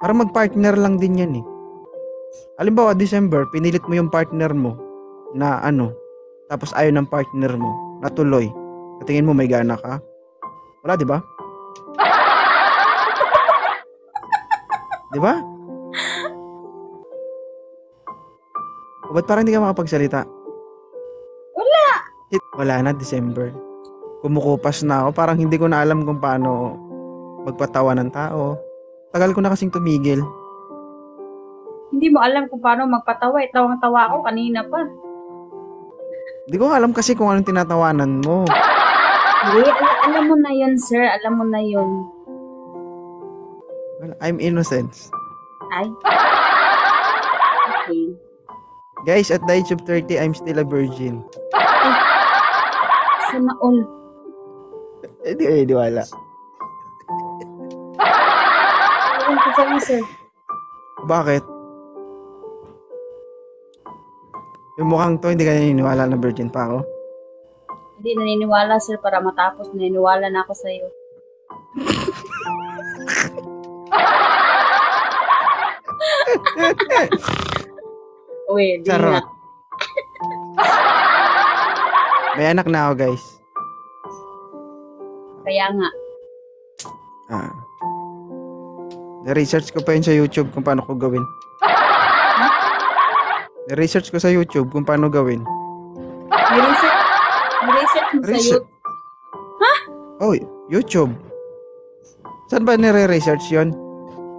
Para mag-partner lang din yan eh. Halimbawa, December, pinilit mo yung partner mo na tapos ayaw ng partner mo, natuloy. Katingin mo may gana ka? Wala, di ba? Di ba? O ba't parang hindi ka makapagsalita? Wala na, December. Kumukupas na ako. Parang hindi ko na alam kung paano magpatawa ng tao. Tagal ko na kasing tumigil. Hindi mo alam kung paano magpatawa. Tawang-tawa ako kanina pa. Hindi ko alam kasi kung anong tinatawanan mo. Hindi, alam mo na yun, sir. Alam mo na yun. Well, I'm innocent. Ay. Okay. Guys, at the age of 30, I'm still a virgin. Sana all. Hindi wala. Ayun ko sa'yo, sir. Bakit? Yung mukhang to, hindi ka naniniwala na virgin pa ako? Hindi naniniwala, sir, para matapos. Naniniwala na ako sa'yo. Uy, di Charot. na. May anak na ako, guys. Kaya nga. Na-research ko pa yun sa YouTube kung paano ko gawin. Na-research ko sa YouTube kung paano gawin. Research mo sa Research. YouTube. Oh, YouTube. Saan ba nire-research yun?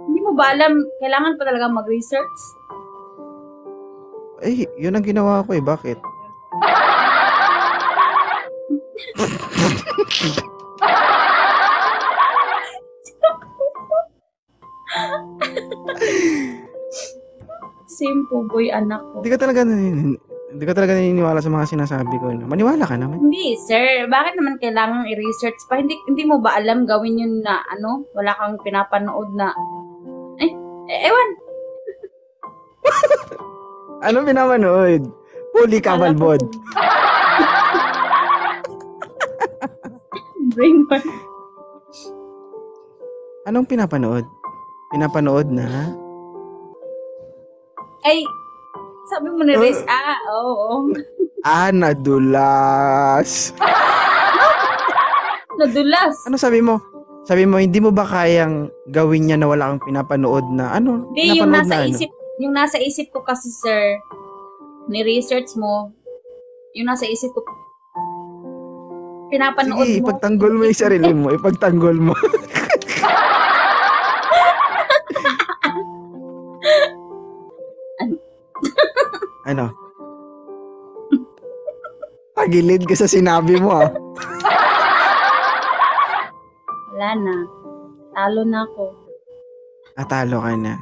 Hindi mo ba alam, kailangan pa talaga mag-research? Eh, yun ang ginawa ko eh. Bakit? Simple boy, anak ko. Hindi ka talaga naniniwala sa mga sinasabi ko. No? Maniwala ka naman. Hindi, sir. Bakit naman kailangan i-research pa? Hindi mo ba alam gawin yun na, wala kang pinapanood na, ewan. Anong pinamanood? Huli ka, Balbod. Brain man. Anong pinapanood? Pinapanood na? Ay, sabi mo na race. Oo. Nadulas. Nadulas. Ano sabi mo? Sabi mo, hindi mo ba kayang gawin niya na wala kang pinapanood na Hindi, yung nasa isip ko kasi, sir, ni-research mo, yung nasa isip ko, pinapanood Sige, mo. ipagtanggol mo yung sarili mo. Ipagtanggol mo. Ano? Tagilid ka sa sinabi mo Wala na. Talo na ako. Talo ka na.